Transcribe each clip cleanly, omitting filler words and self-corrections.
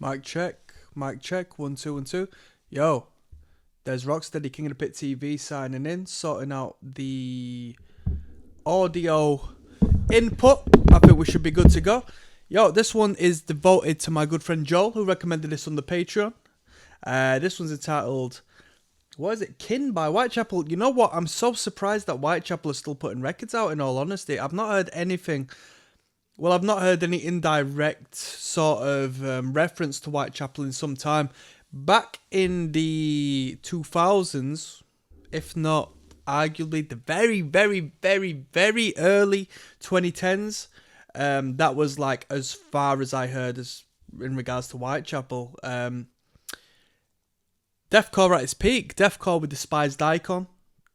Mic check, 1 2 1 2. Yo, there's ROCKSTEADY King of the Pit TV signing in, sorting out the audio input. I think we should be good to go. Yo, this one is devoted to my good friend Joel, who recommended this on the Patreon. This one's entitled, what is it? Kin by Whitechapel. You know what? I'm so surprised that Whitechapel is still putting records out, in all honesty. I've not heard anything. Well, I've not heard any indirect sort of reference to Whitechapel in some time. Back in the 2000s, if not arguably the very, very, very, very early 2010s, that was like as far as I heard as in regards to Whitechapel. Deathcore at its peak. Deathcore with Despised Icon.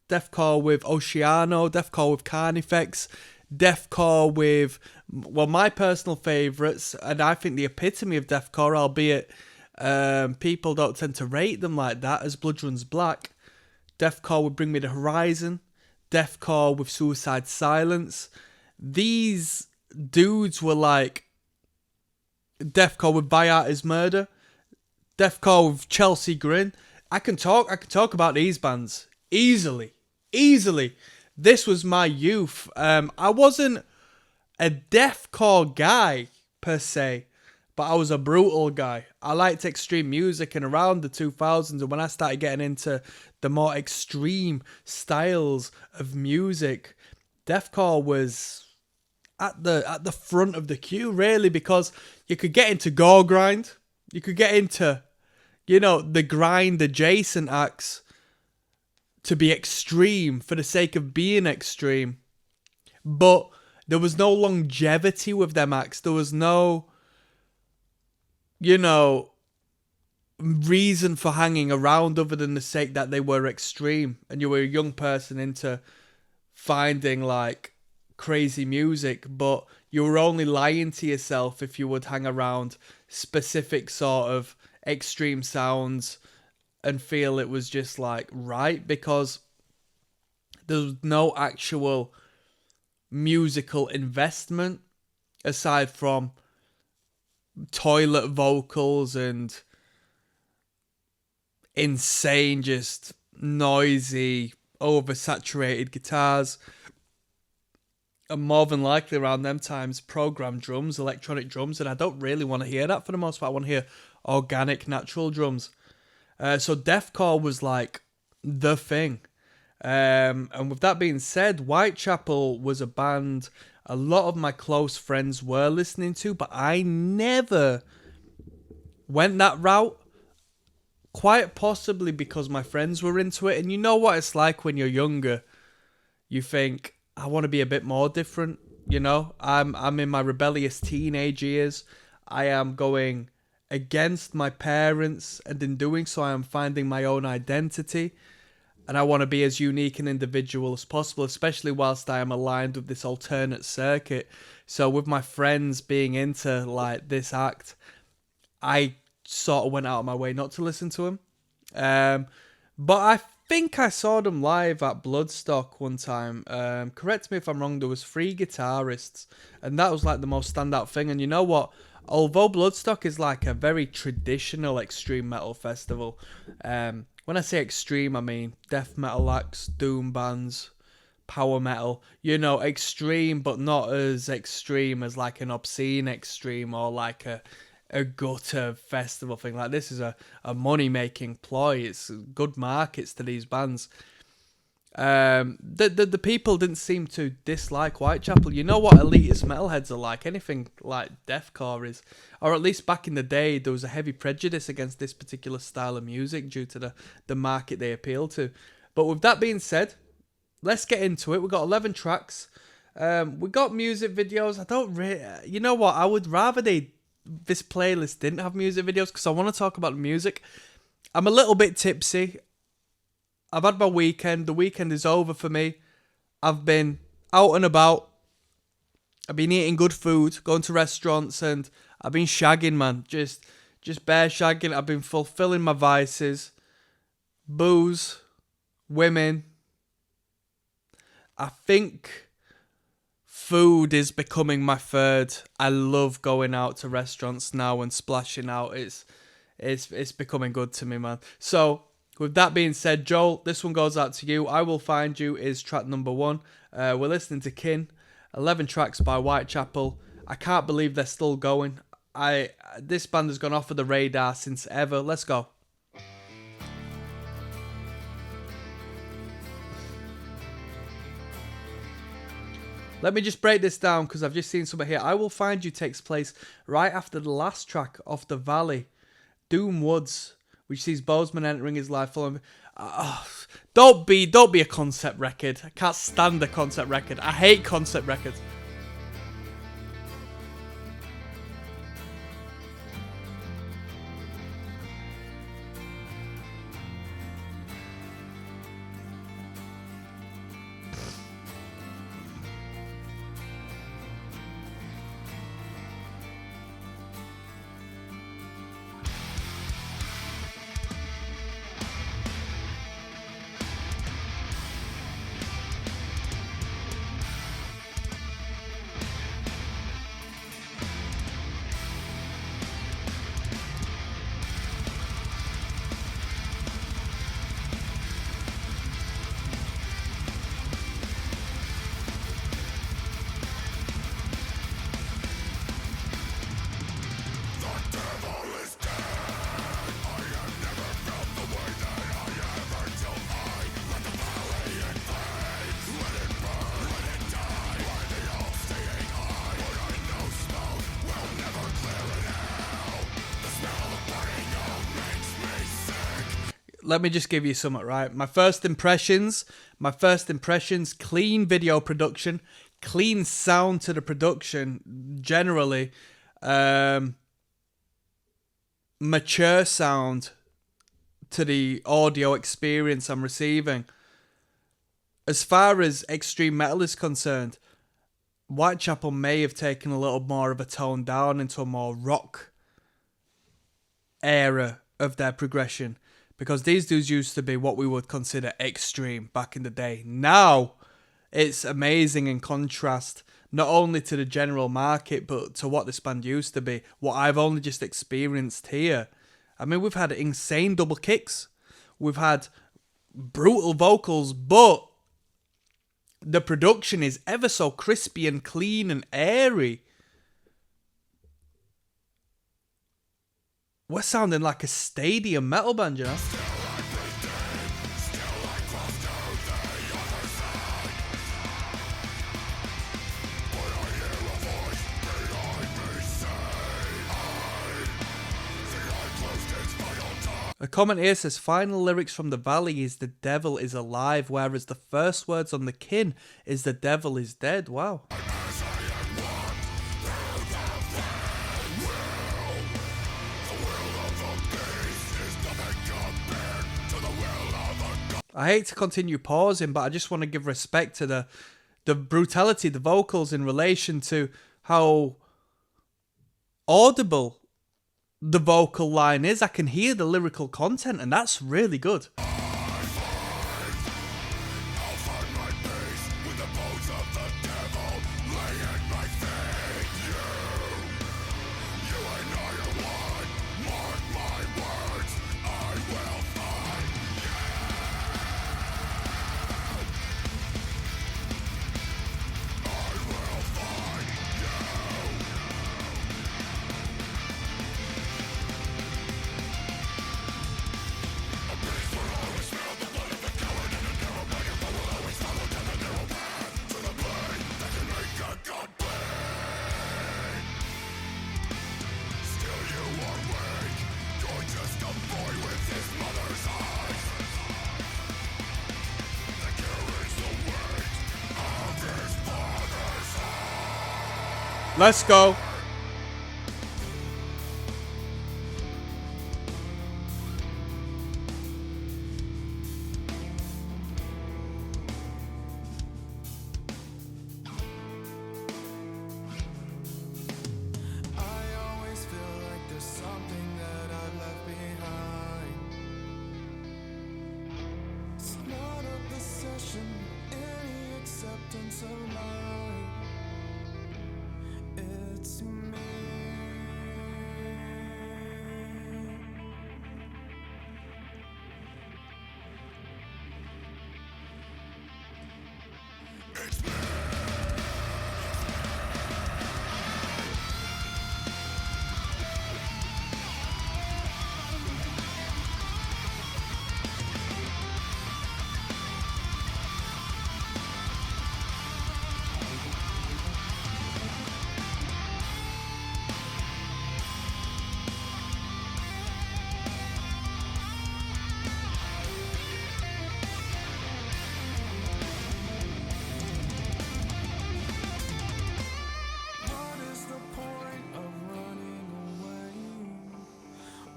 Deathcore with Oceano. Deathcore with Carnifex. Deathcore with, well, my personal favourites, and I think the epitome of deathcore, albeit people don't tend to rate them like that, as Blood Runs Black. Deathcore would Bring Me the Horizon. Deathcore with Suicide Silence. These dudes were like deathcore with Viart is Murder. Deathcore with Chelsea Grin. I can talk about these bands easily. This was my youth. I wasn't a deathcore guy per se, but I was a brutal guy. I liked extreme music, and around the 2000s, and when I started getting into the more extreme styles of music, deathcore was at the front of the queue, really, because you could get into gore grind, you could get into, you know, the grind adjacent acts to be extreme for the sake of being extreme. But there was no longevity with them acts. There was no, you know, reason for hanging around other than the sake that they were extreme. And you were a young person into finding like crazy music, but you were only lying to yourself if you would hang around specific sort of extreme sounds and feel it was just like right, because there was no actual musical investment aside from toilet vocals and insane, just noisy, oversaturated guitars. And more than likely around them times, programmed drums, electronic drums, and I don't really want to hear that for the most part. I want to hear organic, natural drums. So deathcore was like the thing. And with that being said, Whitechapel was a band a lot of my close friends were listening to, but I never went that route. Quite possibly because my friends were into it. And you know what it's like when you're younger. You think, I want to be a bit more different. You know, I'm in my rebellious teenage years. I am going against my parents, and in doing so I am finding my own identity, and I want to be as unique and individual as possible, especially whilst I am aligned with this alternate circuit. So with my friends being into like this act, I sort of went out of my way not to listen to him. But I think I saw them live at Bloodstock one time. Correct me if I'm wrong, there was 3 guitarists, and that was like the most standout thing. And you know what? Although Bloodstock is like a very traditional extreme metal festival, when I say extreme, I mean death metal acts, doom bands, power metal. You know, extreme, but not as extreme as like an obscene extreme or like a gutter festival thing. Like, this is a money-making ploy. It's good markets to these bands. The people didn't seem to dislike Whitechapel. You know what elitist metalheads are like? Anything like deathcore is, or at least back in the day, there was a heavy prejudice against this particular style of music due to the market they appeal to. But with that being said, let's get into it. We've got 11 tracks. We got music videos. I don't really, you know what? I would rather this playlist didn't have music videos, because I want to talk about the music. I'm a little bit tipsy. I've had my weekend. The weekend is over for me. I've been out and about. I've been eating good food, going to restaurants, and I've been shagging, man. Just bare shagging. I've been fulfilling my vices. Booze, women. I think Food is becoming my third. I love going out to restaurants now and splashing out. It's becoming good to me, man. So with that being said, Joel, this one goes out to you. I Will Find You is track number 1. We're listening to Kin, 11 tracks by Whitechapel. I can't believe they're still going. This band has gone off of the radar since ever. Let's go. Let me just break this down because I've just seen something here. I Will Find You takes place right after the last track off The Valley, Doom Woods, which sees Bozeman entering his life following. Don't be a concept record. I can't stand the concept record. I hate concept records. Let me just give you something, right? My first impressions, clean video production, clean sound to the production, generally, mature sound to the audio experience I'm receiving. As far as extreme metal is concerned, Whitechapel may have taken a little more of a tone down into a more rock era of their progression. Because these dudes used to be what we would consider extreme back in the day. Now, it's amazing in contrast, not only to the general market, but to what this band used to be. What I've only just experienced here. I mean, we've had insane double kicks. We've had brutal vocals, but the production is ever so crispy and clean and airy. We're sounding like a stadium metal band, you know? A comment here says, final lyrics from The Valley is the devil is alive, whereas the first words on the Kin is the devil is dead. Wow. I hate to continue pausing, but I just want to give respect to the brutality, the vocals in relation to how audible the vocal line is. I can hear the lyrical content, and that's really good. Let's go.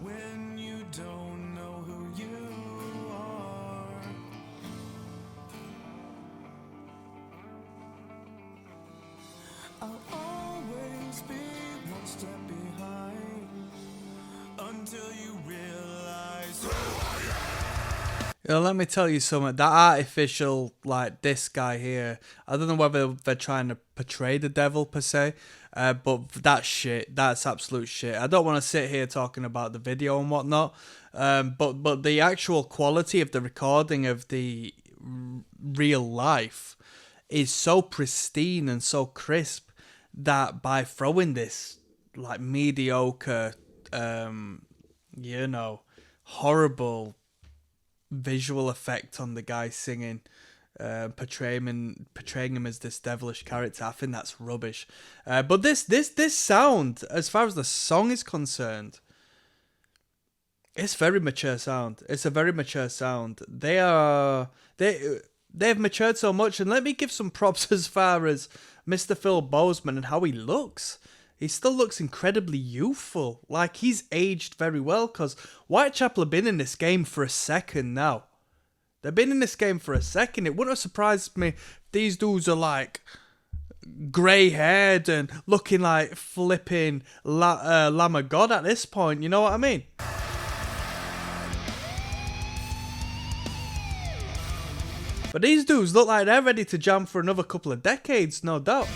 when you don't know who you are. I'll always be one step behind until you realize who I am. You know, let me tell you something. That artificial, like this guy here, I don't know whether they're trying to portray the devil per se, but that's shit. That's absolute shit. I don't want to sit here talking about the video and whatnot, but the actual quality of the recording of the real life is so pristine and so crisp that by throwing this like mediocre, you know, horrible visual effect on the guy singing, portraying him as this devilish character, I think that's rubbish. But this sound, as far as the song is concerned, it's very mature sound. It's a very mature sound. They've matured so much, and let me give some props as far as Mr. Phil Bozeman and how he looks. He still looks incredibly youthful. Like, he's aged very well, because Whitechapel have been in this game for a second now. They've been in this game for a second. It wouldn't have surprised me if these dudes are like grey-haired and looking like flipping Lamb of God at this point. You know what I mean? But these dudes look like they're ready to jam for another couple of decades, no doubt.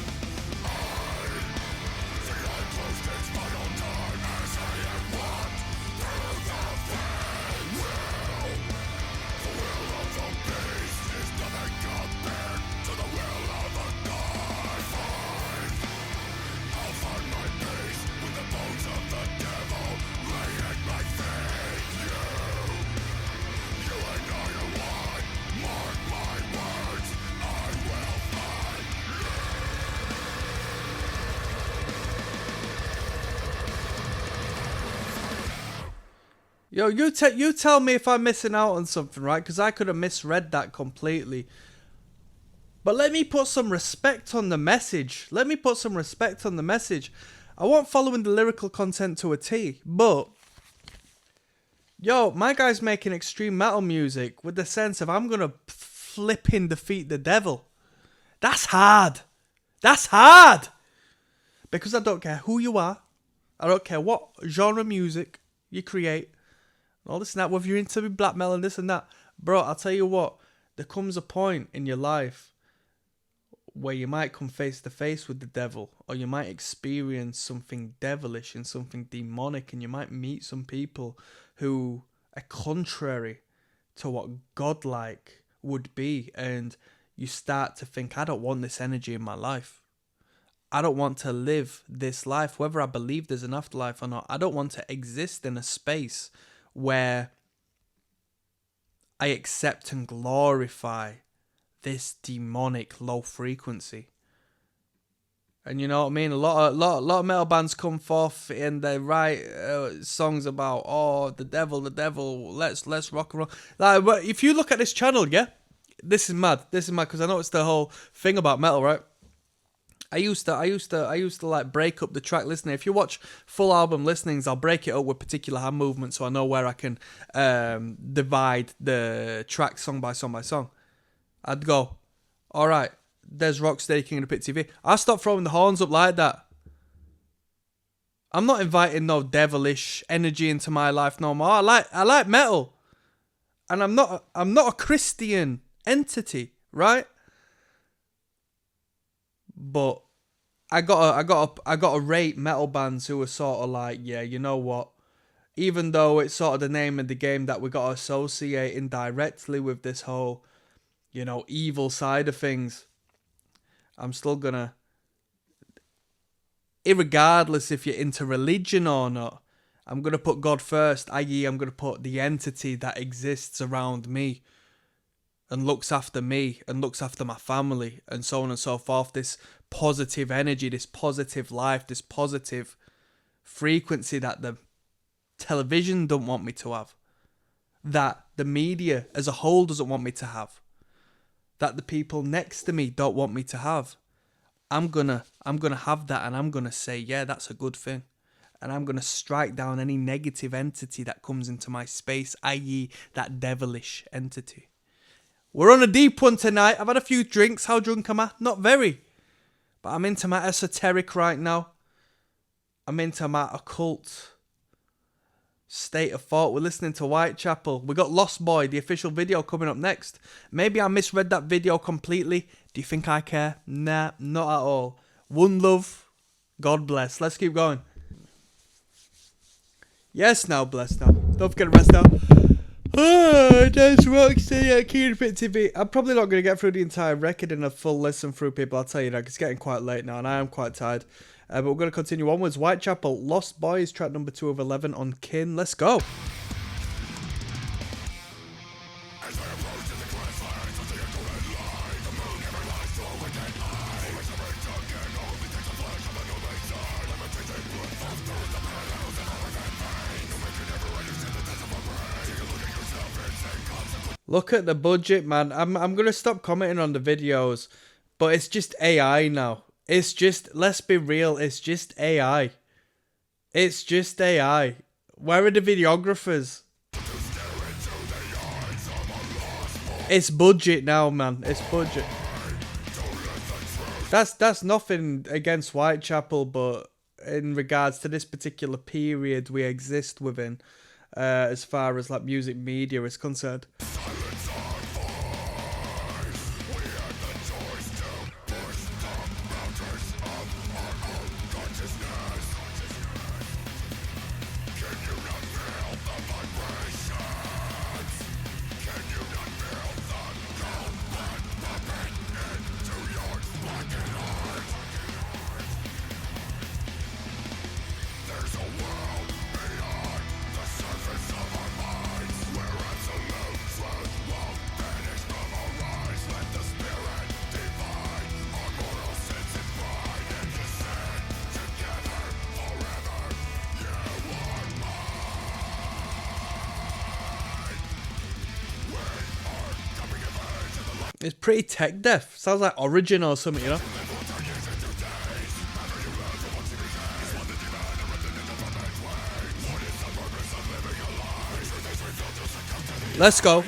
Yo, you tell me if I'm missing out on something, right? Because I could have misread that completely. But let me put some respect on the message. Let me put some respect on the message. I won't following the lyrical content to a T, but yo, my guy's making extreme metal music with the sense of I'm gonna flipping defeat the devil. That's hard. That's hard. Because I don't care who you are. I don't care what genre music you create. All this and that, whether you're into black metal and this and that. Bro, I'll tell you what, there comes a point in your life where you might come face to face with the devil, or you might experience something devilish and something demonic, and you might meet some people who are contrary to what godlike would be, and you start to think, I don't want this energy in my life. I don't want to live this life, whether I believe there's an afterlife or not. I don't want to exist in a space where I accept and glorify this demonic low frequency. And you know what I mean? A lot of metal bands come forth and they write songs about the devil, let's rock and roll. Like, but if you look at this channel, yeah, this is mad because I noticed the whole thing about metal, right? I used to like break up the track listening. If you watch full album listenings, I'll break it up with particular hand movements so I know where I can divide the track song by song by song. I'd go, all right, there's ROCKSTEADY King of the Pit TV. I stopped throwing the horns up like that. I'm not inviting no devilish energy into my life no more. I like metal, and I'm not a Christian entity, right? But I gotta rate metal bands who are sort of like, yeah, you know what? Even though it's sort of the name of the game that we gotta associate indirectly with this whole, you know, evil side of things, I'm still gonna, irregardless if you're into religion or not, I'm gonna put God first, i.e. I'm gonna put the entity that exists around me and looks after me and looks after my family and so on and so forth. This positive energy, this positive life, this positive frequency that the television don't want me to have, that the media as a whole doesn't want me to have, that the people next to me don't want me to have. I'm gonna have that, and I'm gonna say, yeah, that's a good thing. and I'm going to strike down any negative entity that comes into my space, i.e. that devilish entity. We're on a deep one tonight. I've had a few drinks. How drunk am I? Not very. But I'm into my esoteric right now. I'm into my occult state of thought. We're listening to Whitechapel. We got Lost Boy, the official video, coming up next. Maybe I misread that video completely. Do you think I care? Nah, not at all. One love. God bless. Let's keep going. Yes, now, bless now. Don't forget to rest now. Oh, that's ROCKSTEADY at KOTP TV. I'm probably not going to get through the entire record in a full listen through, people. I'll tell you that. It's getting quite late now, and I am quite tired. But we're going to continue onwards. Whitechapel, Lost Boys, track number 2 of 11 on Kin. Let's go. Look at the budget, man. I'm going to stop commenting on the videos, but it's just AI now. It's just, let's be real, it's just AI. It's just AI. Where are the videographers? It's budget now, man. It's budget. That's nothing against Whitechapel, but in regards to this particular period we exist within, as far as like music media is concerned. It's pretty tech deaf. Sounds like Origin or something, you know? Let's go.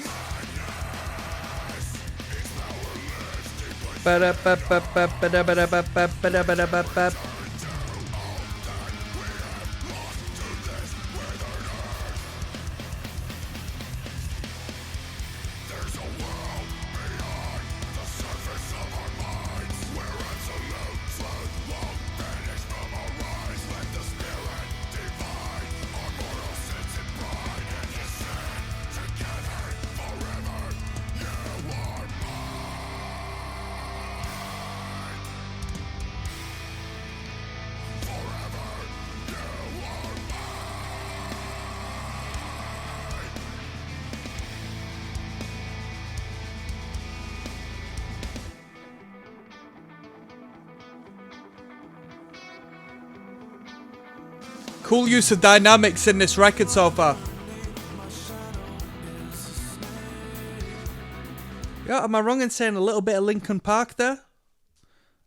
Cool use of dynamics in this record so far. Yeah, am I wrong in saying a little bit of Linkin Park there?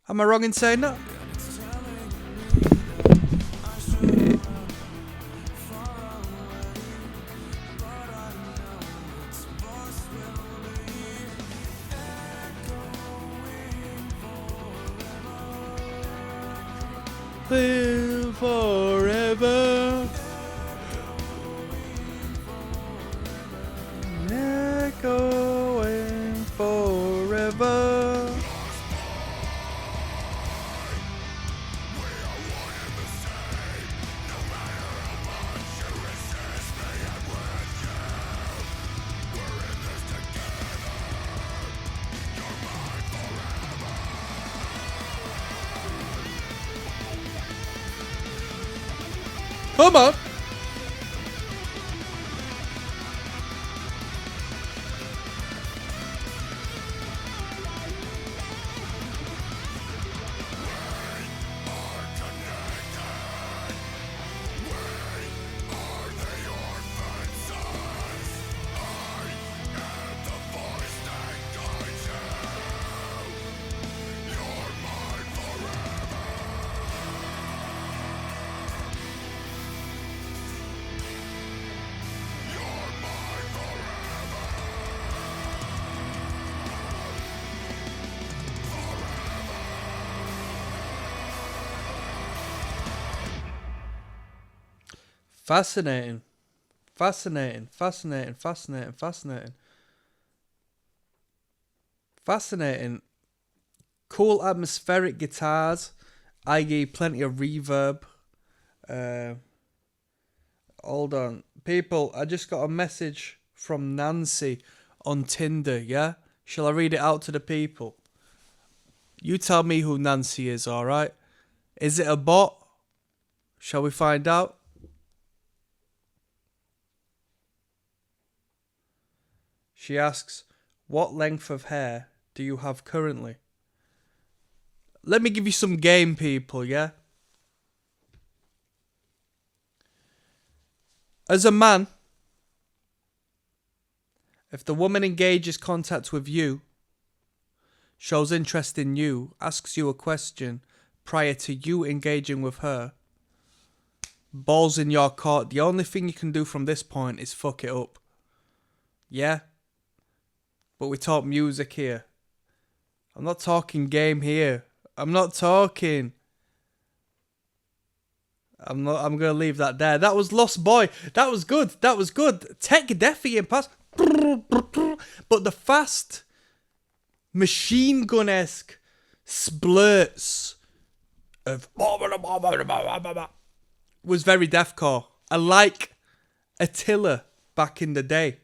Am I wrong in saying that? Live forever. Echoing forever. Come on. Fascinating. Fascinating. Fascinating. Fascinating. Fascinating. Fascinating. Cool atmospheric guitars, i.e. plenty of reverb. Hold on. People, I just got a message from Nancy on Tinder, yeah? Shall I read it out to the people? You tell me who Nancy is, alright? Is it a bot? Shall we find out? She asks, what length of hair do you have currently? Let me give you some game, people, yeah? As a man, if the woman engages contact with you, shows interest in you, asks you a question prior to you engaging with her, balls in your court, the only thing you can do from this point is fuck it up. Yeah? But we talk music here. I'm not talking game here. I'm gonna leave that there. That was Lost Boy. That was good. Tech Deafy in pass. But the fast machine gun-esque splurts of was very deathcore. I like Attila back in the day,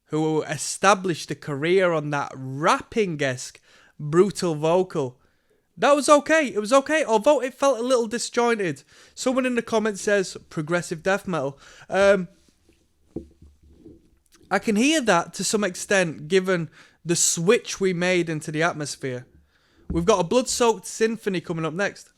who established a career on that rapping-esque brutal vocal. That was okay. It was okay, although it felt a little disjointed. Someone in the comments says progressive death metal. I can hear that to some extent, given the switch we made into the atmosphere. We've got a blood-soaked symphony coming up next.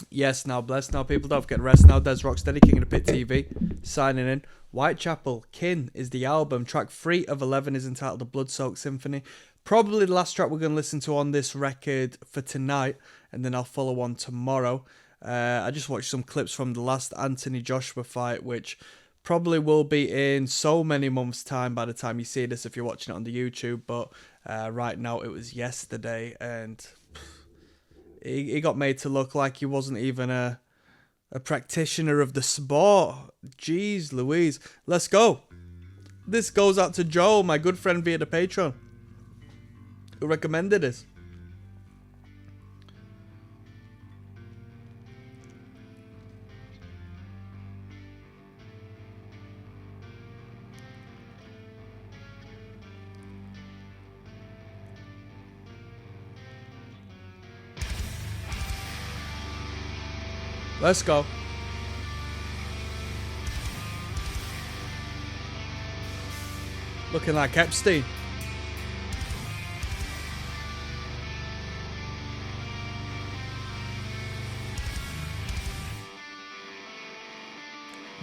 Yes, now bless. Now people, don't forget to rest now. Des ROCKSTEADY, King of the Pit TV, signing in. Whitechapel, Kin is the album. Track 3 of 11 is entitled The Blood-Soaked Symphony. Probably the last track we're going to listen to on this record for tonight, and then I'll follow on tomorrow. I just watched some clips from the last Anthony Joshua fight, which probably will be in so many months' time by the time you see this if you're watching it on the YouTube, but right now it was yesterday, and he got made to look like he wasn't even a practitioner of the sport. Jeez Louise. Let's go. This goes out to Joel, my good friend via the Patron, who recommended this. Let's go. Looking like Epstein.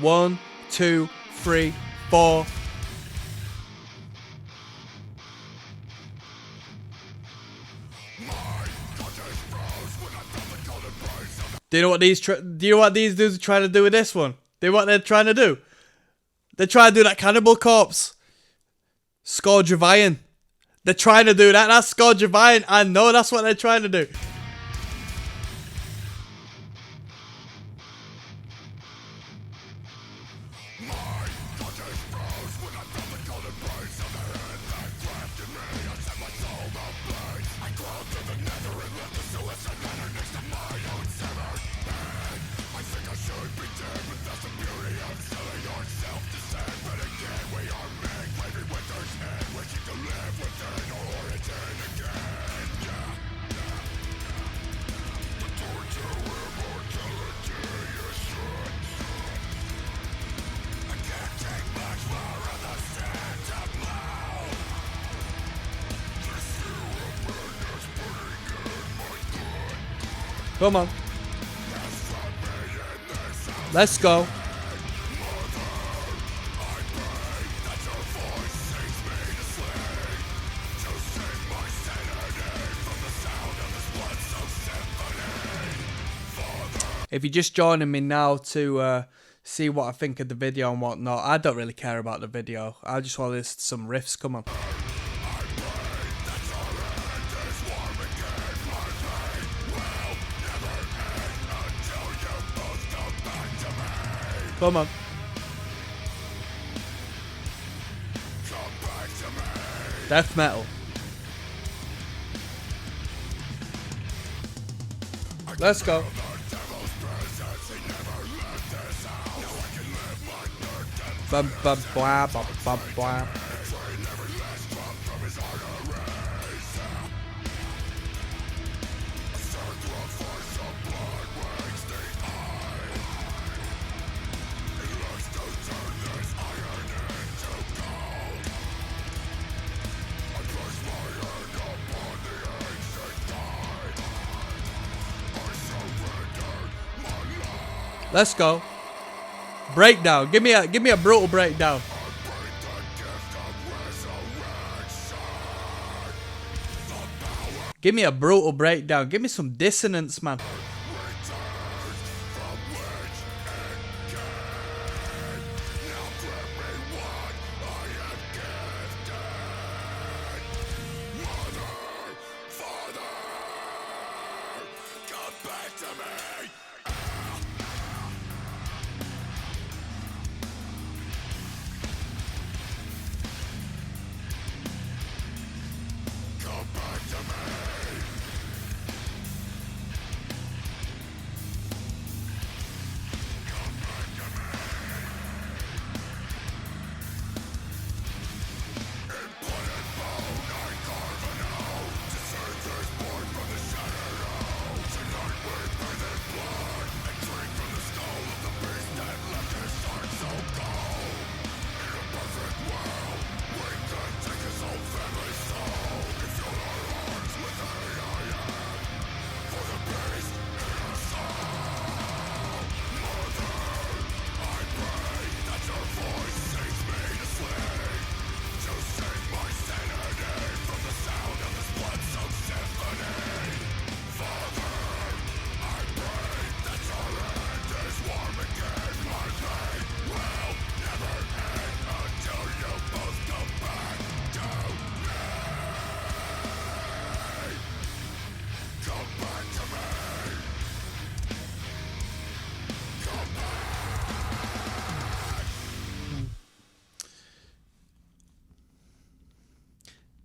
One, two, three, four. Do you know what these dudes are trying to do with this one? Do you know what they're trying to do? They're trying to do that Cannibal Corpse. Scourge of Iron. They're trying to do that. That's Scourge of Iron. I know that's what they're trying to do. Come on. Let's go. If you're just joining me now to see what I think of the video and whatnot, I don't really care about the video. I just want to listen to some riffs. Come on. Come on. Death metal. Let's go. Bum, bum, blah, bum, bum, blah. Let's go. Breakdown. Give me a brutal breakdown. Give me a brutal breakdown. Give me some dissonance, man.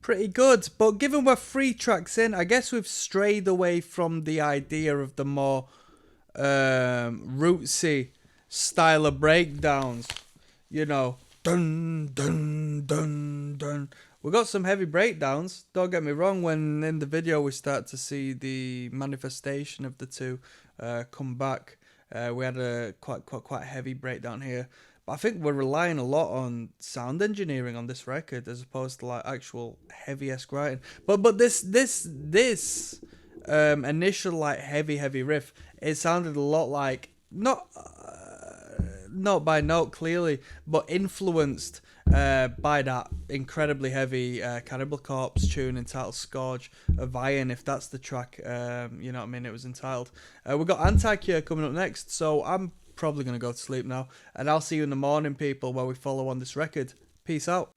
Pretty good, but given we're 3 tracks in, I guess we've strayed away from the idea of the more rootsy style of breakdowns. You know, dun dun dun dun. We got some heavy breakdowns. Don't get me wrong. When in the video we start to see the manifestation of the two come back, we had a quite heavy breakdown here. But I think we're relying a lot on sound engineering on this record as opposed to like actual heavy-esque writing. But this initial like heavy riff, it sounded a lot like not note by note clearly, but influenced by that incredibly heavy Cannibal Corpse tune entitled Scourge of Iron, if that's the track, you know what I mean, it was entitled. We've got Anti-Cure coming up next, so I'm probably going to go to sleep now, and I'll see you in the morning, people, where we follow on this record. Peace out.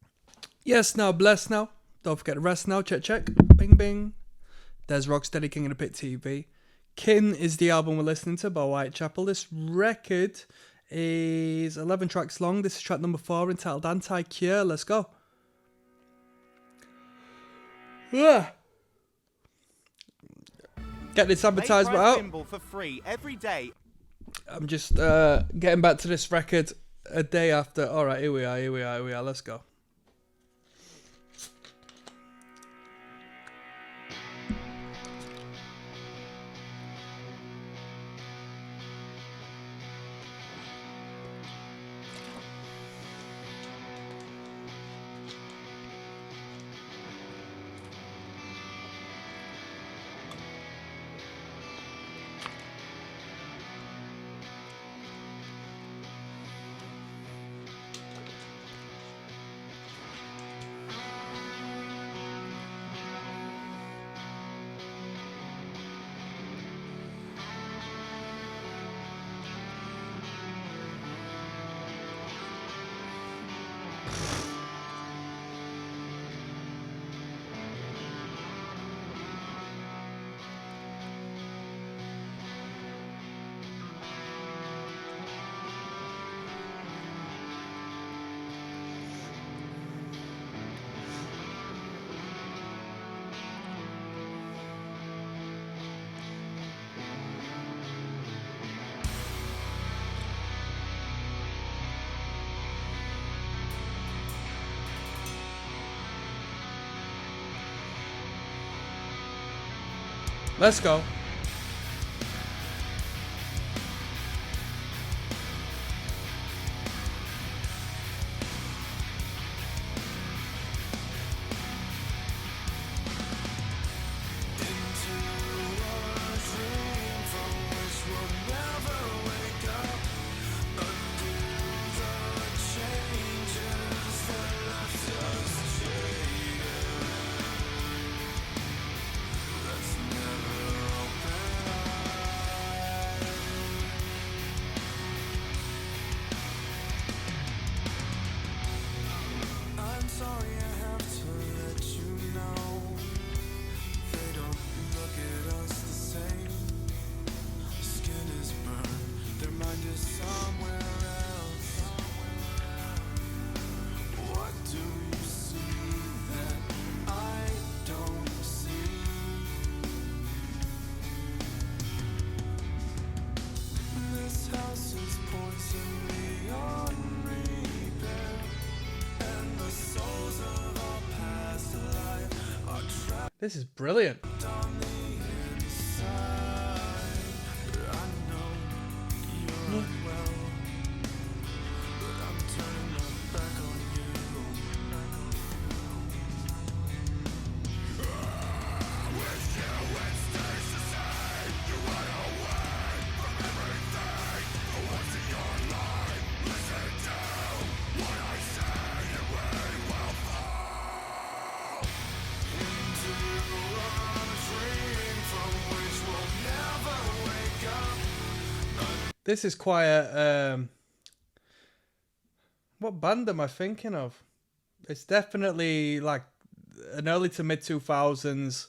Yes, now, bless now. Don't forget to rest now. Check. Bing, bing. There's Rocksteady, King of the Pit TV. Kin is the album we're listening to by Whitechapel. This record is 11 tracks long. This is track number 4 entitled Anti-Cure. Let's go. Get this advertisement out. For free every day. I'm just getting back to this record a day after. Alright, here we are. Let's go. Let's go. This is brilliant. This is quite a, what band am I thinking of? It's definitely like an early to mid 2000s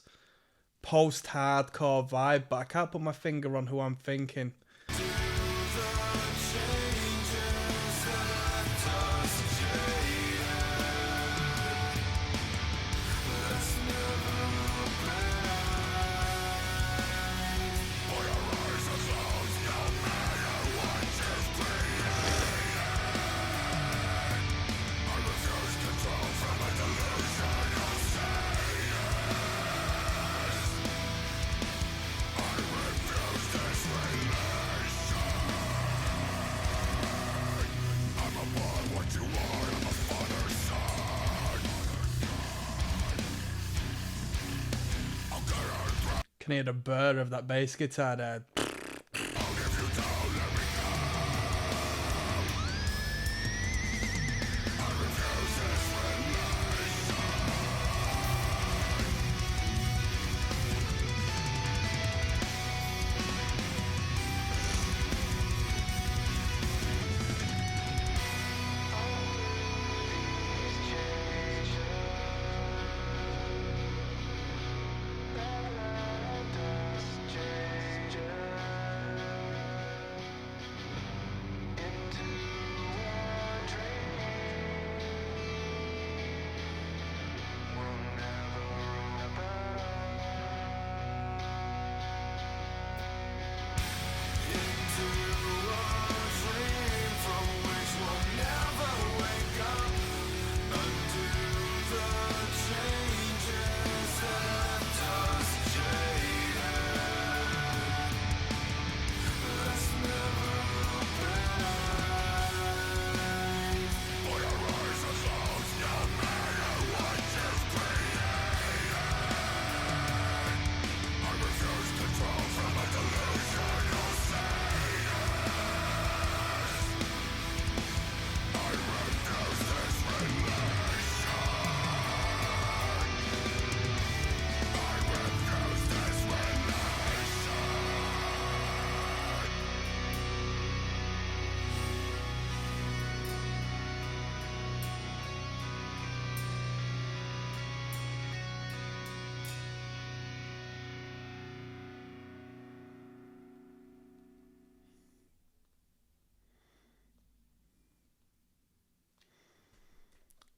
post-hardcore vibe, but I can't put my finger on who I'm thinking. Can hear the burr of that bass guitar there.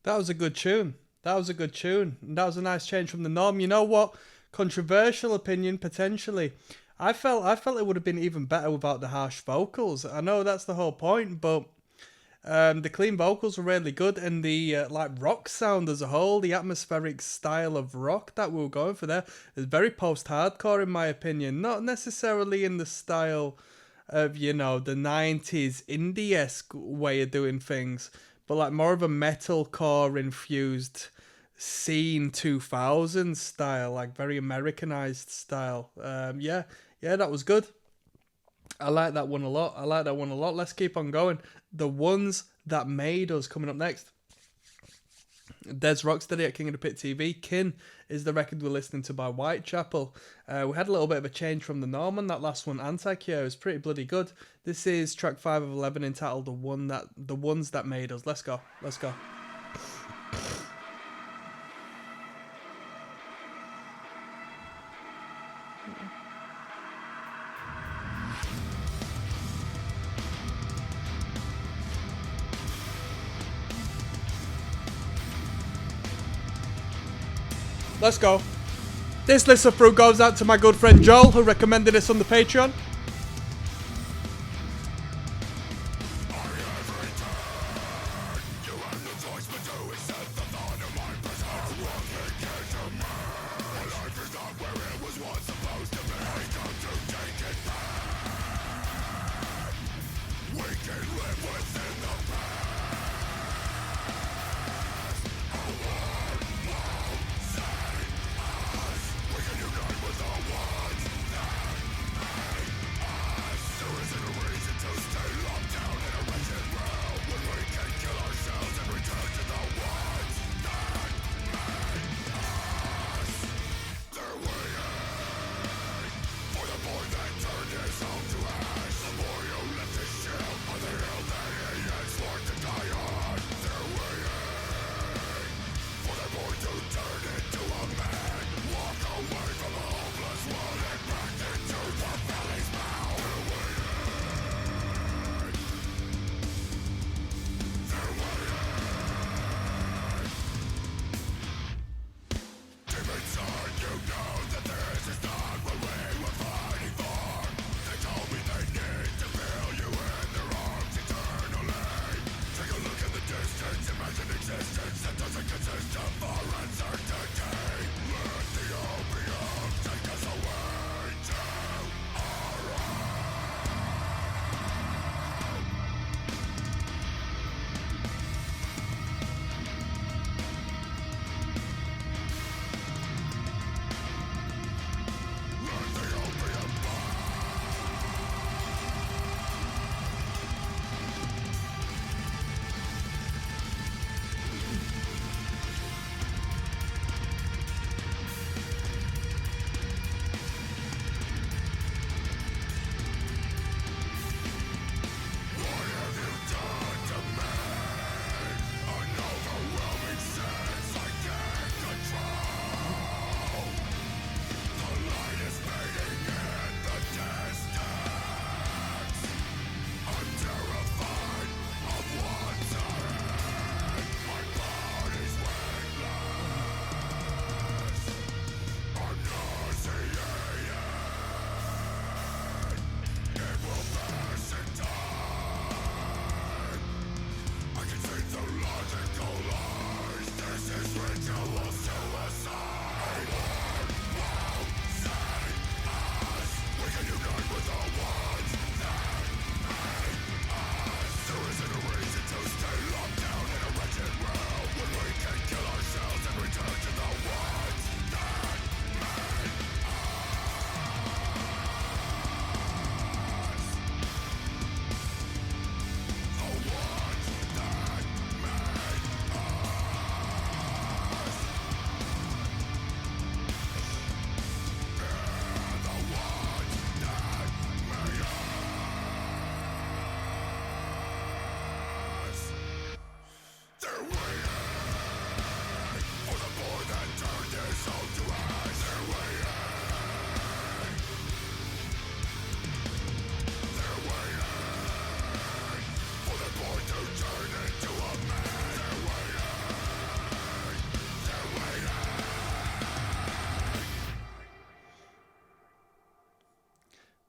That was a good tune. That was a good tune. And that was a nice change from the norm. You know what? Controversial opinion, potentially. I felt it would have been even better without the harsh vocals. I know that's the whole point, but The clean vocals were really good, and the like rock sound as a whole, the atmospheric style of rock that we were going for there is very post-hardcore in my opinion. Not necessarily in the style of, you know, the 90s indie-esque way of doing things, but like more of a metalcore infused scene 2000 style, like very Americanized style. Yeah, that was good. I like that one a lot. Let's keep on going. The Ones That Made Us coming up next. Des Rocksteady at King of the Pit TV. Kin is the record we're listening to by Whitechapel. We had a little bit of a change from the norm on that last one. Anti-Cure is pretty bloody good. This is track 5 of 11 entitled The Ones That Made Us. Let's go. Let's go. This listen through goes out to my good friend Joel, who recommended this on the Patreon.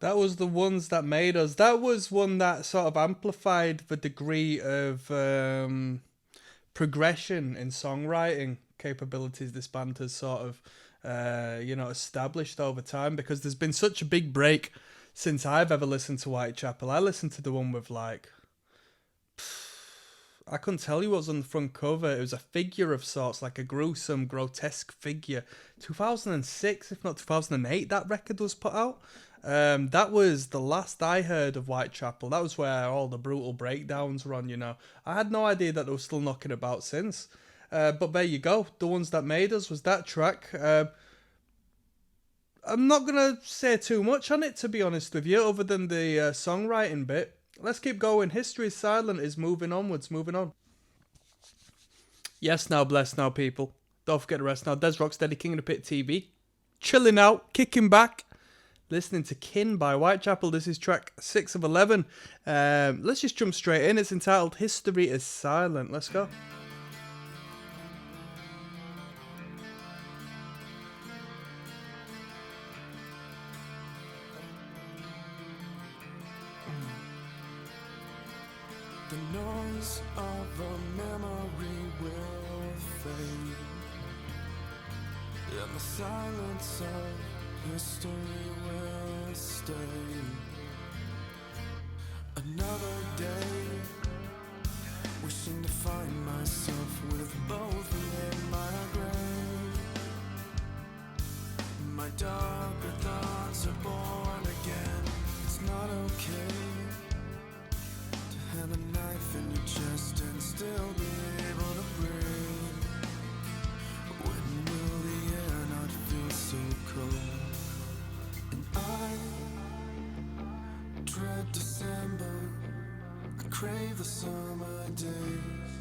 That was the ones that made us. That was one that sort of amplified the degree of progression in songwriting capabilities this band has sort of, established over time, because there's been such a big break since I've ever listened to Whitechapel. I listened to the one with I couldn't tell you what was on the front cover. It was a figure of sorts, like a gruesome, grotesque figure. 2006, if not 2008, that record was put out. That was the last I heard of Whitechapel. That was where all the brutal breakdowns were on. I had no idea that they were still knocking about since. But there you go. The Ones That Made Us was that track. I'm not going to say too much on it, to be honest with you, other than the songwriting bit. Let's keep going. History is Silent is moving onwards, moving on. Yes, now, bless now, people. Don't forget the rest now. Des Rocksteady, King of the Pit TV. Chilling out, kicking back. Listening to Kin by Whitechapel. This is track 6 of 11. Let's just jump straight in. It's entitled History is Silent. Let's go. The noise of a memory will fade, and the silence of history will stay. Another day, wishing to find myself with both in my grave. My darker thoughts are born again. It's not okay to have a knife in your chest and still be able to breathe. When will the air not feel so cold? And I dread December. I crave the summer days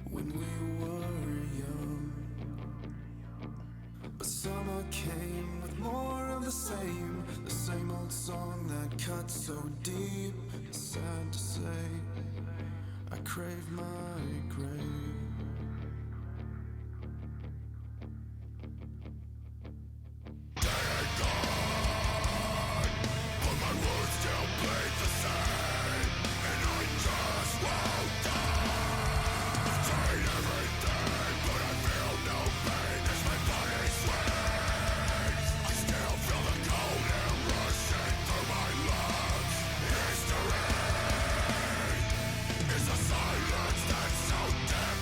when we were young. But summer came with more of the same old song that cuts so deep. It's sad to say, I crave my grave. Silence that's so dead.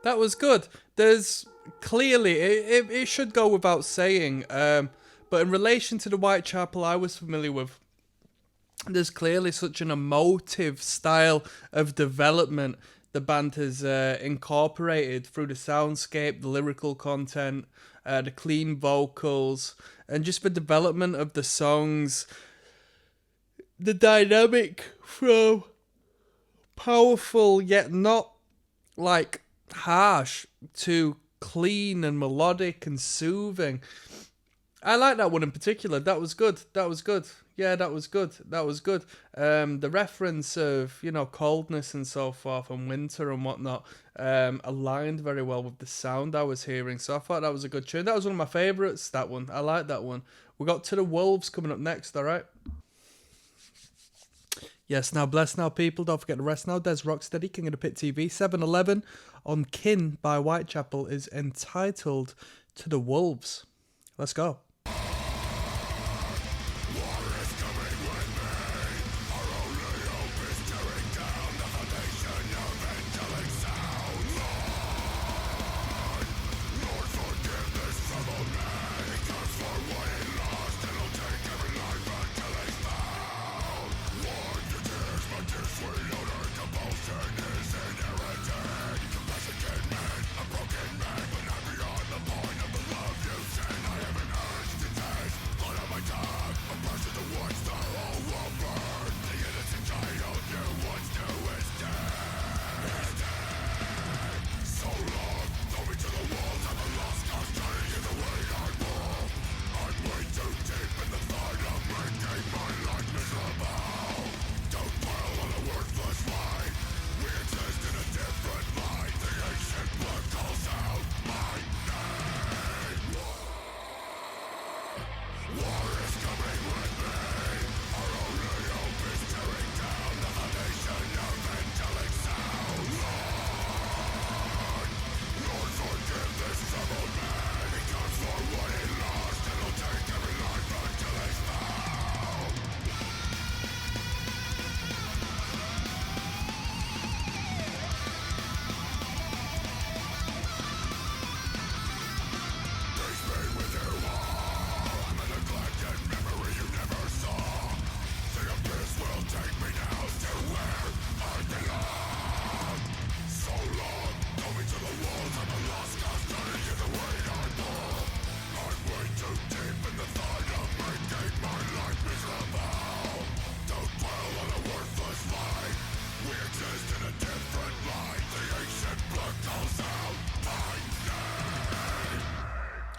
That was good. There's clearly, it should go without saying, but in relation to the Whitechapel I was familiar with, there's clearly such an emotive style of development the band has incorporated through the soundscape, the lyrical content, the clean vocals, and just the development of the songs. The dynamic from powerful yet not like harsh to clean and melodic and soothing. I like that one in particular. That was good. That was good. Yeah, that was good. That was good. The reference of, you know, coldness and so forth and winter and whatnot aligned very well with the sound I was hearing. So I thought that was a good tune. That was one of my favourites, that one. I like that one. We got To the Wolves coming up next, alright? Yes, now bless now people. Don't forget the rest now. There's Rocksteady, King of the Pit TV. 7-11 on Kin by Whitechapel is entitled To the Wolves. Let's go.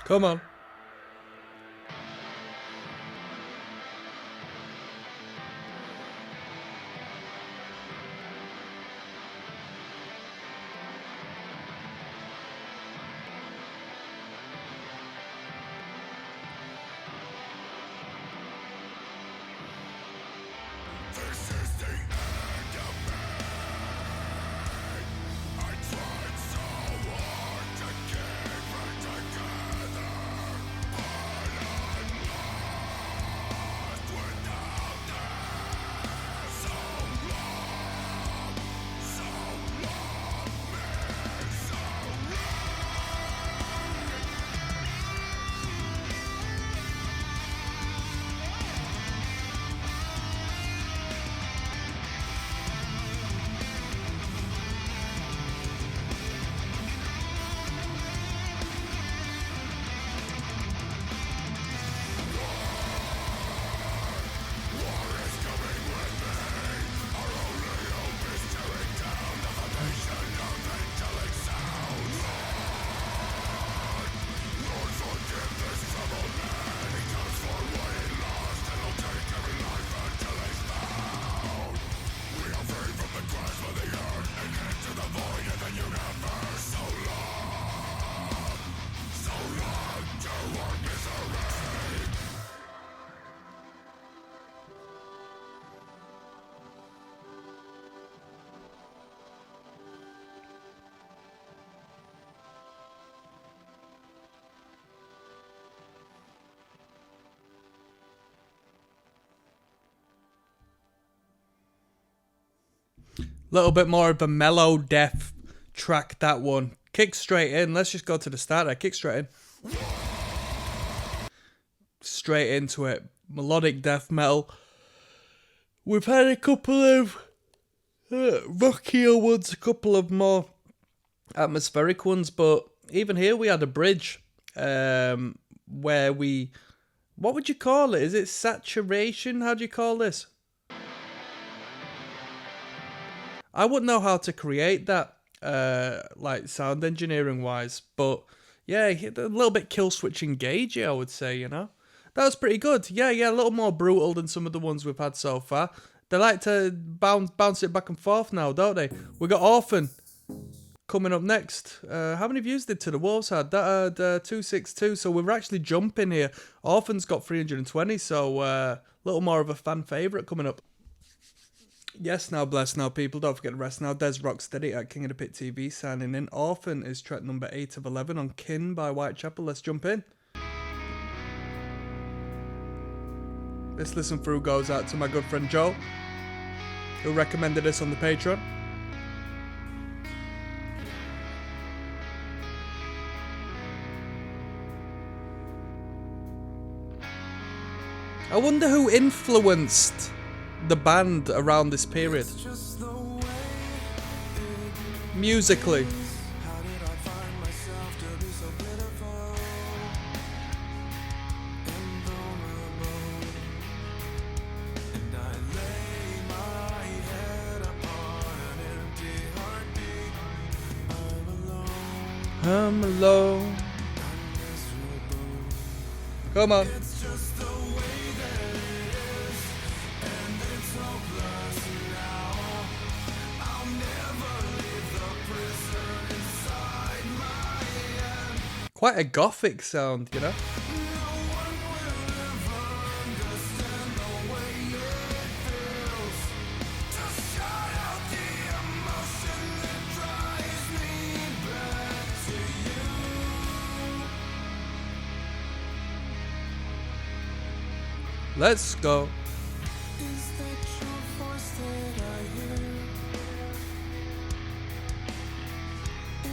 Come on. Little bit more of a mellow death track, that one. Kick straight in. Let's just go to the start there. Kick straight in. Straight into it. Melodic death metal. We've had a couple of rockier ones, a couple of more atmospheric ones, but even here we had a bridge where we... What would you call it? Is it saturation? How do you call this? I wouldn't know how to create that, like sound engineering wise, but yeah, a little bit kill switch engagey, I would say, you know? That was pretty good. Yeah, a little more brutal than some of the ones we've had so far. They like to bounce it back and forth now, don't they? We got Orphan coming up next. How many views did To the Wolves had? That had 262, so we're actually jumping here. Orphan's got 320, so a little more of a fan favourite coming up. Yes, now bless now people, don't forget the rest now. Des Rocksteady at King of the Pit TV signing in. Orphan is track number 8 of 11 on Kin by Whitechapel. Let's jump in. This listen through goes out to my good friend Joe, who recommended this on the Patron. I wonder who influenced the band around this period. Musically. I'm alone. Come on. Quite a gothic sound, you know? Let's go. Is that your voice that I hear?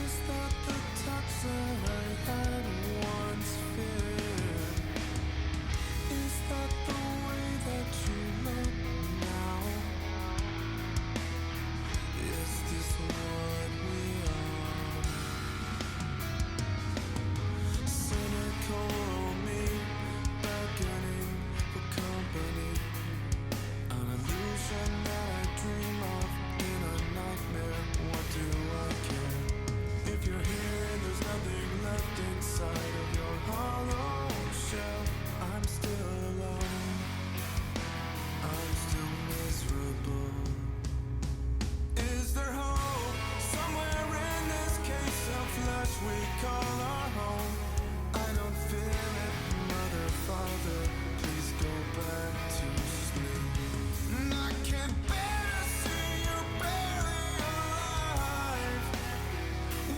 Is that the touch that I had once feared? Is that the way that you look now? Is this what we are? Cynical me, beckoning for company. An illusion that I dream of in a nightmare. What do I care? If you're here, there's nothing left inside of your hollow shell. I'm still alone. I'm still miserable. Is there hope somewhere in this case of flesh we call our home? I don't feel it, mother, father. Please go back to sleep. I can't bear to see you barely alive.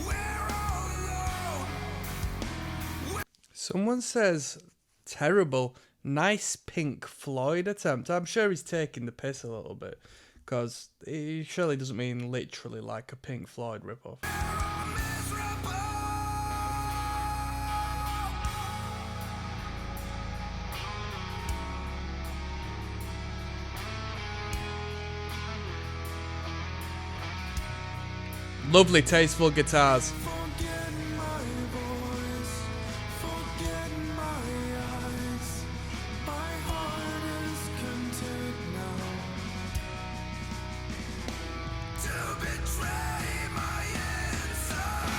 We're all alone. Someone says, terrible, nice Pink Floyd attempt. I'm sure he's taking the piss a little bit, because he surely doesn't mean literally like a Pink Floyd ripoff. Lovely, tasteful guitars. Forgetting my voice, forgetting my eyes. My heart is content now. To betray my insides.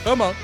Come on.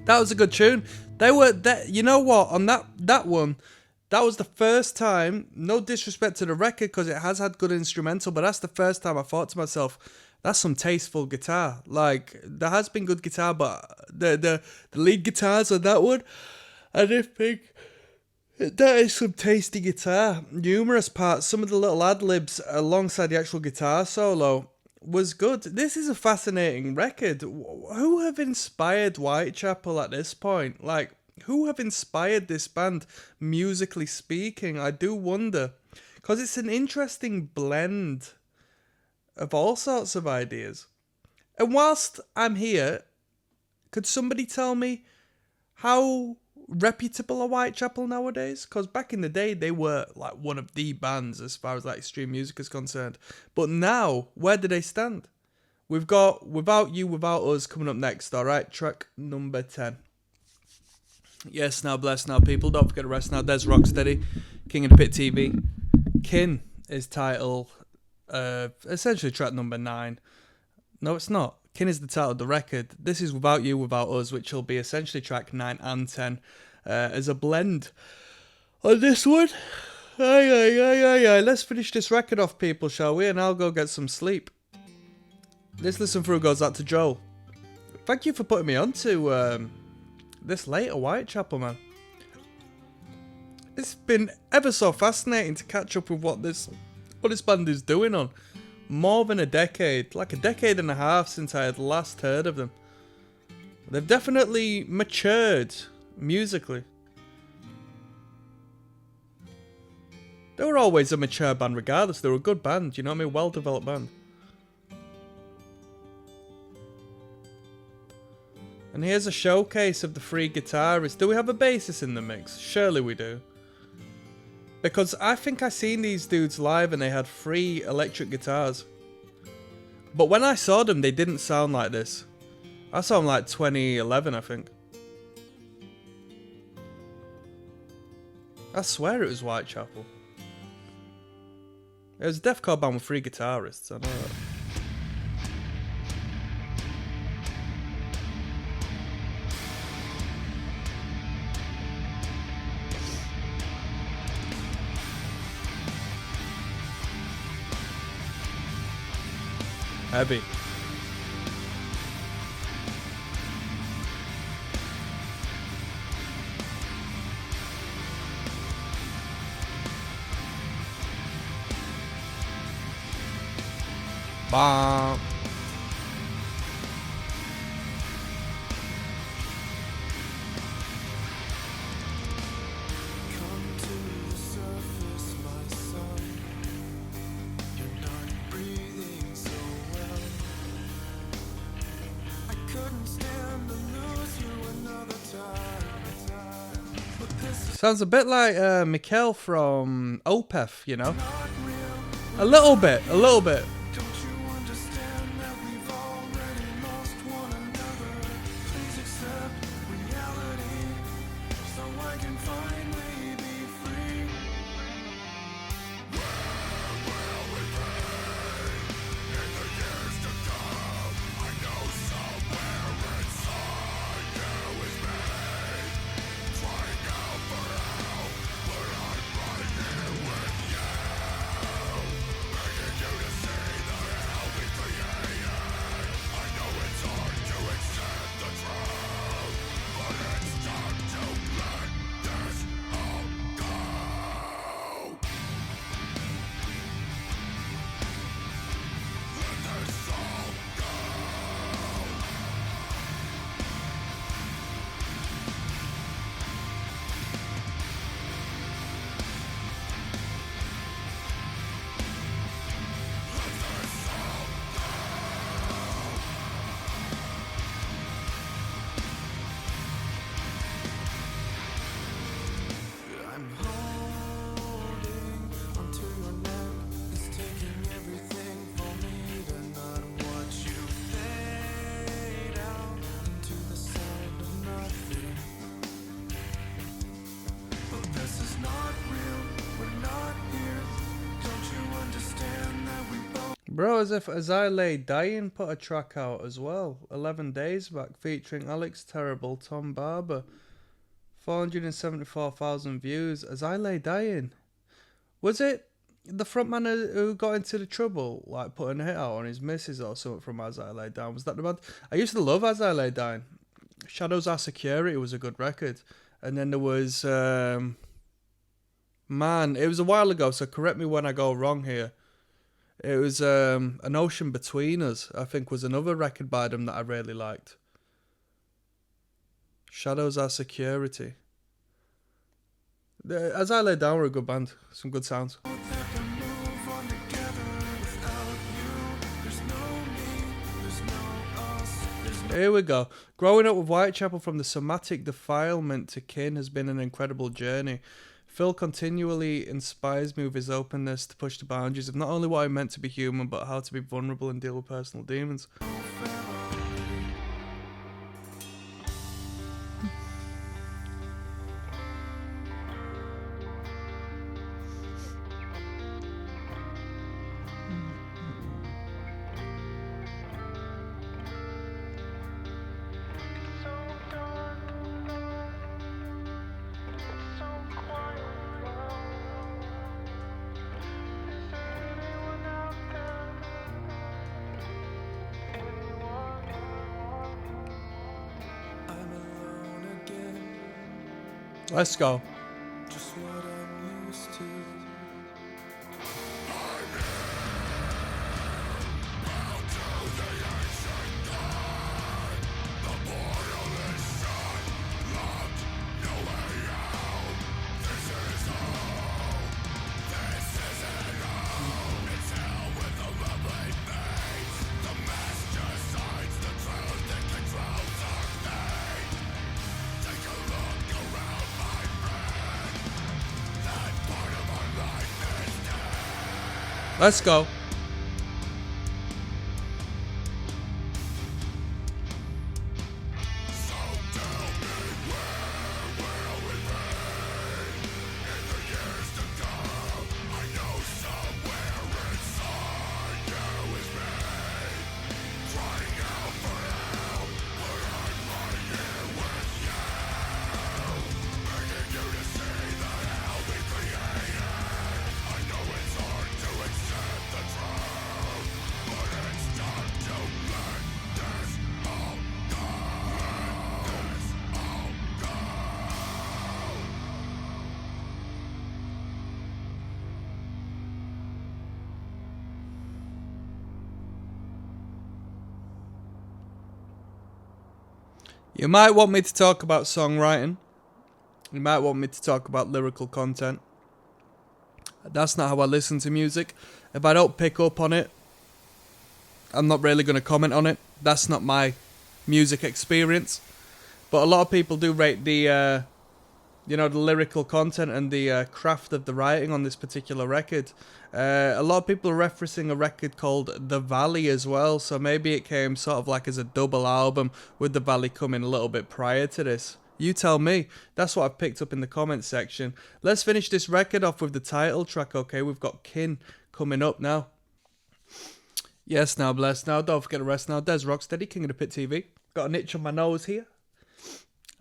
That was a good tune. They were that. You know what? On that one, that was the first time. No disrespect to the record, because it has had good instrumental, but that's the first time I thought to myself, that's some tasteful guitar. Like, there has been good guitar, but the lead guitars on that one, I did think that is some tasty guitar. Numerous parts, some of the little ad-libs alongside the actual guitar solo was good. This is a fascinating record. Who have inspired Whitechapel at this point? Like, who have inspired this band, musically speaking? I do wonder. Because it's an interesting blend of all sorts of ideas. And whilst I'm here, could somebody tell me how reputable are Whitechapel nowadays? Because back in the day, they were like one of the bands as far as like extreme music is concerned. But now, where do they stand? We've got Without You, Without Us coming up next, alright? Track number 10. Yes, now bless now people. Don't forget to rest now. There's Rocksteady, King of the Pit TV. Kin is title, essentially track number 9. No, it's not. Kin is the title of the record. This is Without You, Without Us, which will be essentially track 9 and 10 as a blend on this one. Aye. Let's finish this record off, people, shall we? And I'll go get some sleep. This listen through goes out to Joel. Thank you for putting me on to this later Whitechapel, man. It's been ever so fascinating to catch up with what this band is doing on more than a decade, like a decade and a half since I had last heard of them. They've definitely matured musically. They were always a mature band regardless. They were a good band, you know what I mean? Well-developed band. And here's a showcase of the three guitarists. Do we have a bassist in the mix? Surely we do. Because I think I seen these dudes live and they had 3 electric guitars. But when I saw them, they didn't sound like this. I saw them like 2011, I think. I swear it was Whitechapel. It was a deathcore band with 3 guitarists, I know that. Heavy. Bomb. Come to the surface, my son. You're not breathing so well. I couldn't stand to lose you another time. But this is Sounds a bit like Mikkel from Opeth, you know? not real. A little bit. Don't you understand that we've already lost one another? Please accept reality so I can finally be free. Bro, as I Lay Dying put a track out as well, 11 days back, featuring Alex Terrible, Tom Barber. 474,000 views. As I Lay Dying. Was it the frontman who got into the trouble, like putting a hit out on his missus or something from As I Lay Down? Was that the band? I used to love As I Lay Dying. Shadows Are Security was a good record. And then there was, man, it was a while ago, so correct me when I go wrong here. It was An Ocean Between Us, I think, was another record by them that I really liked. Shadows Are Security. As I Lay Down were a good band. Some good sounds. Here we go. Growing up with Whitechapel from the somatic defilement to kin has been an incredible journey. Phil continually inspires me with his openness to push the boundaries of not only what I meant to be human, but how to be vulnerable and deal with personal demons. Let's go. Just what I'm used to. Let's go. You might want me to talk about songwriting. You might want me to talk about lyrical content. That's not how I listen to music. If I don't pick up on it, I'm not really going to comment on it. That's not my music experience. But a lot of people do rate the the lyrical content and the craft of the writing on this particular record. A lot of people are referencing a record called The Valley as well, so maybe it came sort of like as a double album, with The Valley coming a little bit prior to this. You tell me. That's what I've picked up in the comments section. Let's finish this record off with the title track, okay? We've got Kin coming up now. Yes, now bless. Now don't forget to rest now. Des Rocksteady, King of the Pit TV. Got an itch on my nose here,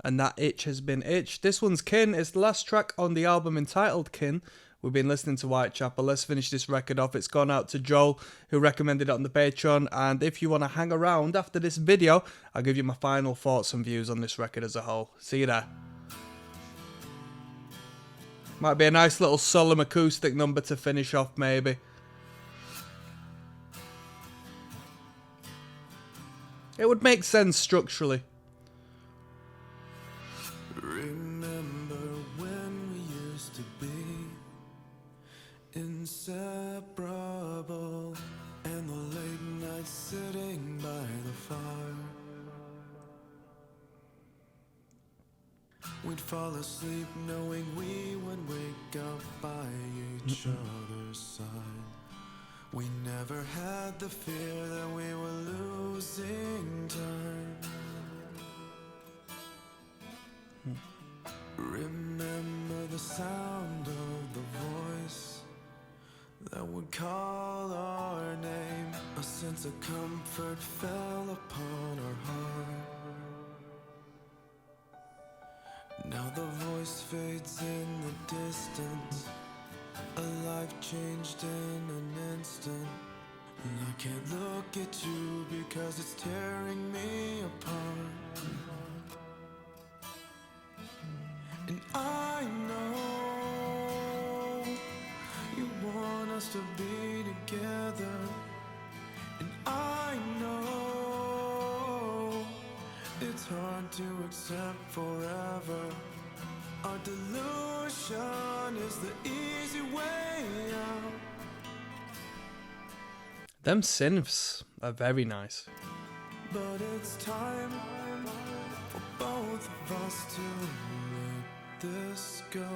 and that itch has been itched. This one's Kin. It's the last track on the album entitled Kin. We've been listening to Whitechapel. Let's finish this record off. It's gone out to Joel, who recommended it on the Patreon. And if you want to hang around after this video, I'll give you my final thoughts and views on this record as a whole. See you there. Might be a nice little solemn acoustic number to finish off, maybe. It would make sense structurally. Remember when we used to be inseparable, and the late nights sitting by the fire. We'd fall asleep knowing we would wake up by each other's side. We never had the fear that we were losing time. Remember the sound of the voice that would call our name. sense of comfort fell upon our heart. Now the voice fades in the distance, a life changed in an instant. And I can't look at you because it's tearing me apart. And I know you want us to be together. And I know it's hard to accept forever. Our delusion is the easy way out. Them synths are very nice. But it's time for both of us to let this go.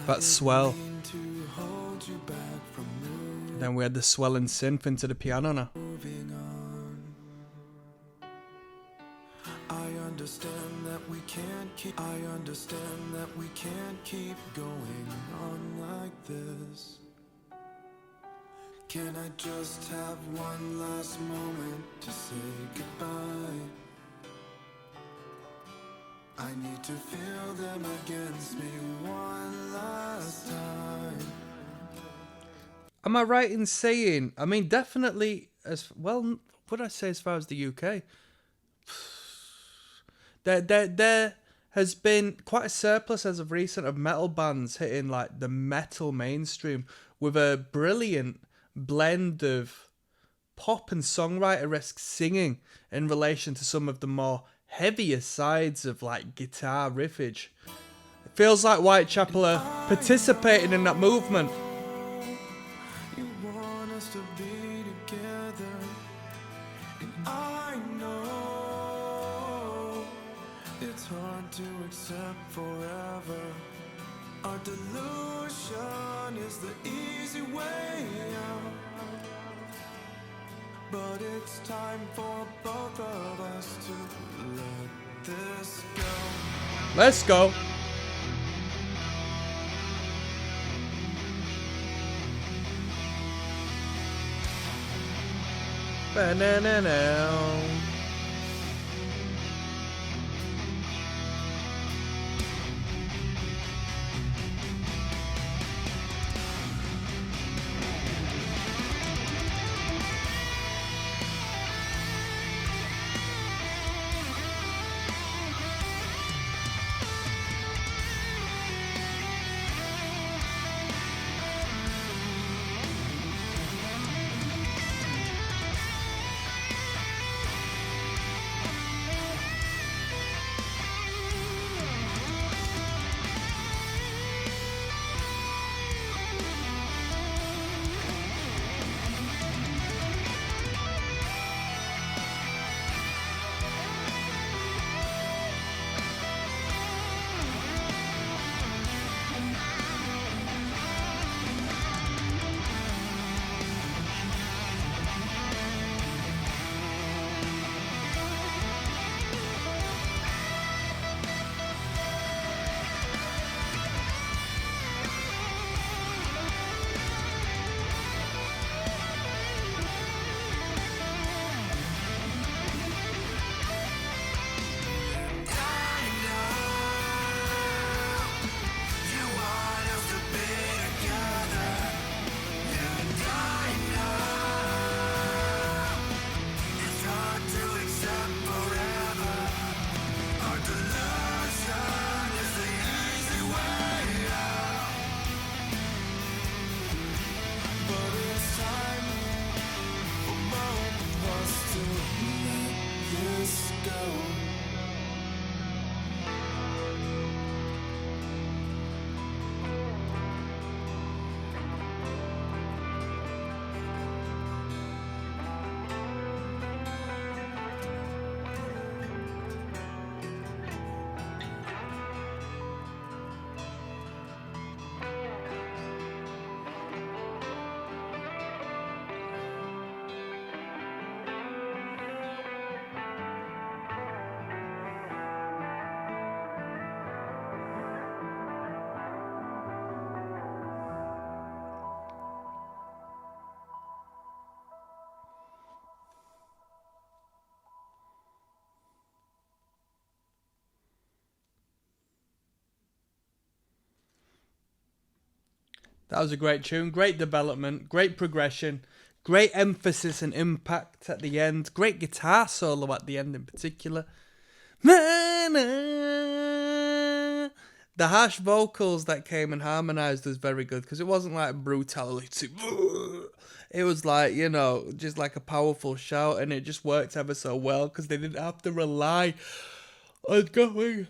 That swell. I didn't mean to hold you back from Then we had the swelling synth into the piano now. moving on. I understand that we can't keep. I understand that we can't keep going on like this. Can I just have one last moment to say goodbye? I need to feel them against me one last time. Am I right in saying, I mean, definitely, as well, what would I say as far as the UK? There has been quite a surplus as of recent of metal bands hitting like the metal mainstream with a brilliant blend of pop and songwriter-esque singing in relation to some of the more heavier sides of like guitar riffage. It feels like Whitechapel are participating in that movement. You want us to be together, and I know it's hard to accept forever. Our delusion is the easy way out. But it's time for both of us to let this go. Let's go. Ba-na-na-na. That was a great tune, great development, great progression, great emphasis and impact at the end, great guitar solo at the end in particular. The harsh vocals that came and harmonized was very good because it wasn't like brutality. It was like, you know, just like a powerful shout, and it just worked ever so well because they didn't have to rely on going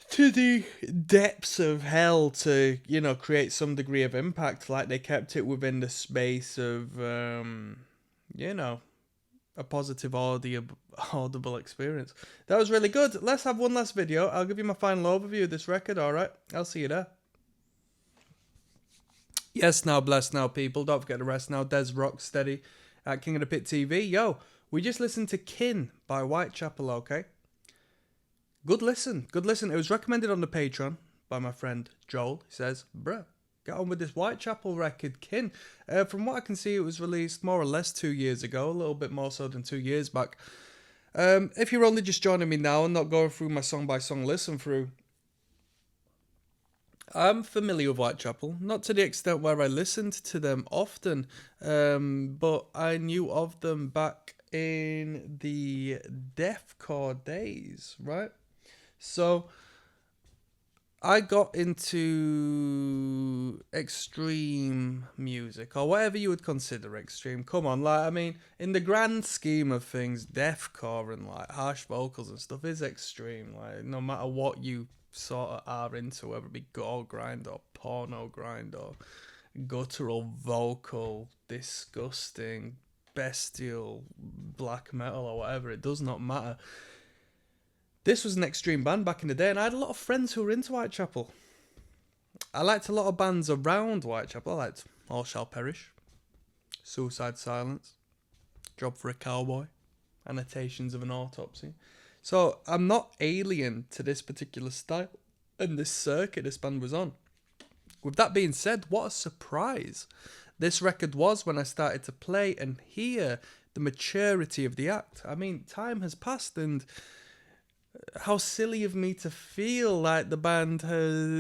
to the depths of hell to, you know, create some degree of impact. Like they kept it within the space of, you know, a positive audible experience. That was really good. Let's have one last video. I'll give you my final overview of this record, alright? I'll see you there. Yes, now, bless now, people. Don't forget to rest now. Des Rocksteady at King of the Pit TV. Yo, we just listened to Kin by Whitechapel, okay? Good listen. Good listen. It was recommended on the Patron by my friend Joel. He says, bruh, get on with this Whitechapel record, Kin. From what I can see, it was released more or less 2 years ago, a little bit more so than 2 years back. If you're only just joining me now and not going through my song-by-song listen through, I'm familiar with Whitechapel, not to the extent where I listened to them often, but I knew of them back in the deathcore days, right? So I got into extreme music, or whatever you would consider extreme. Come on, like, I mean, in the grand scheme of things, deathcore and like harsh vocals and stuff is extreme. Like, no matter what you sort of are into, whether it be gore grind or porno grind or guttural vocal, disgusting, bestial black metal or whatever, it does not matter. This was an extreme band back in the day, and I had a lot of friends who were into Whitechapel. I liked a lot of bands around Whitechapel. I liked All Shall Perish, Suicide Silence, Job for a Cowboy, Annotations of an Autopsy. So I'm not alien to this particular style and this circuit this band was on. With that being said, what a surprise this record was when I started to play and hear the maturity of the act. I mean, time has passed, and how silly of me to feel like the band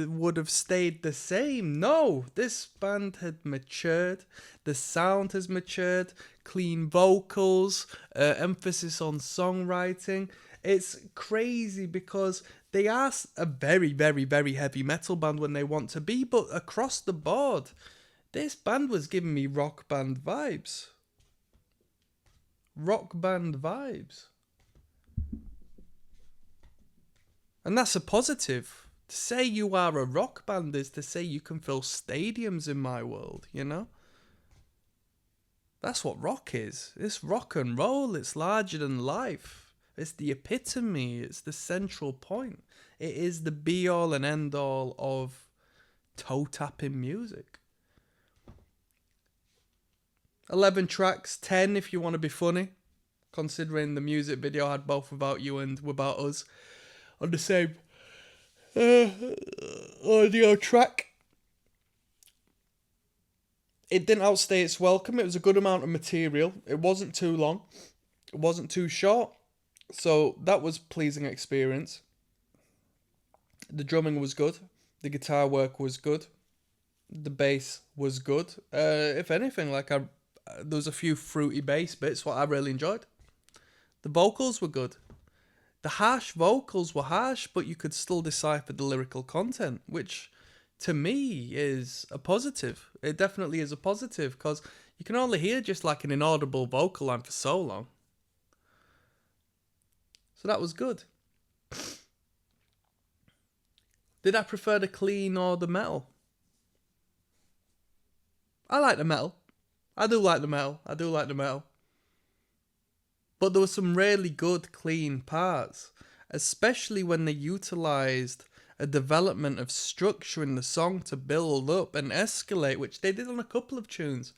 would have stayed the same. No, this band had matured. The sound has matured. Clean vocals, emphasis on songwriting. It's crazy because they are a very, very, very heavy metal band when they want to be, but across the board, this band was giving me rock band vibes. Rock band vibes. And that's a positive. To say you are a rock band is to say you can fill stadiums in my world, you know? That's what rock is. It's rock and roll. It's larger than life. It's the epitome. It's the central point. It is the be-all and end-all of toe-tapping music. 11 tracks, 10 if you want to be funny, considering the music video had both Without You and Without Us on the same audio track. It didn't outstay its welcome. It was a good amount of material. It wasn't too long. It wasn't too short. So that was a pleasing experience. The drumming was good. The guitar work was good. The bass was good. If anything, there was a few fruity bass bits, what I really enjoyed. The vocals were good. The harsh vocals were harsh, but you could still decipher the lyrical content, which to me is a positive. It definitely is a positive, because you can only hear just like an inaudible vocal line for so long. So that was good. Did I prefer the clean or the metal? I like the metal. I do like the metal. But there were some really good, clean parts, especially when they utilised a development of structure in the song to build up and escalate, which they did on a couple of tunes.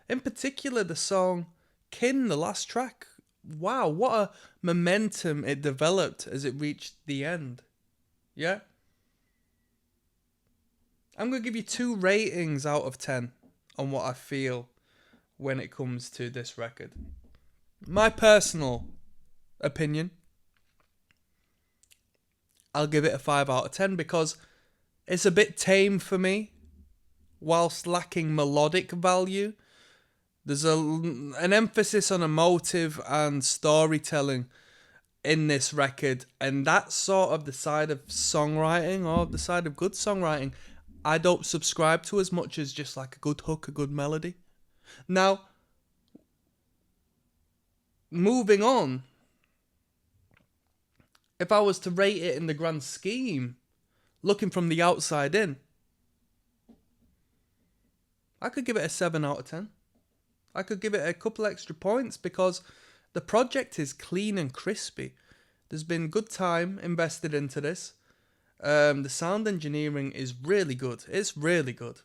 In particular, the song Kin, the last track. Wow, what a momentum it developed as it reached the end. Yeah? I'm going to give you 2 ratings out of 10 on what I feel when it comes to this record. My personal opinion, I'll give it a 5 out of 10 because it's a bit tame for me whilst lacking melodic value. There's an emphasis on emotive and storytelling in this record, and that's sort of the side of songwriting, or the side of good songwriting, I don't subscribe to as much as just like a good hook, a good melody. Now, moving on, if I was to rate it in the grand scheme, looking from the outside in, I could give it a 7 out of 10. I could give it a couple extra points because the project is clean and crispy. There's been good time invested into this. The sound engineering is really good. It's really good.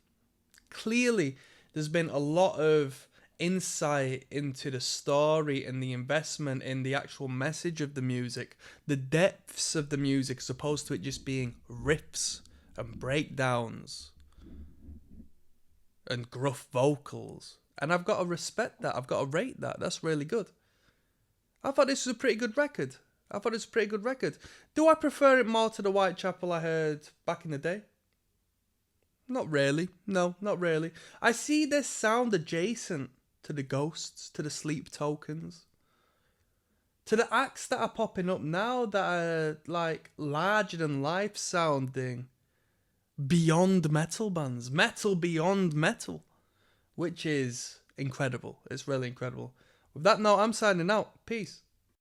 Clearly, there's been a lot of insight into the story and the investment in the actual message of the music, the depths of the music, as opposed to it just being riffs and breakdowns and gruff vocals. And I've got to respect that. I've got to rate that. That's really good. I thought this was a pretty good record. Do I prefer it more to the Whitechapel I heard back in the day? Not really. No, not really. I see this sound adjacent to the Ghosts, to the Sleep Tokens, to the acts that are popping up now that are like larger than life sounding, beyond metal bands, metal beyond metal, which is incredible. It's really incredible. With that note, I'm signing out. Peace.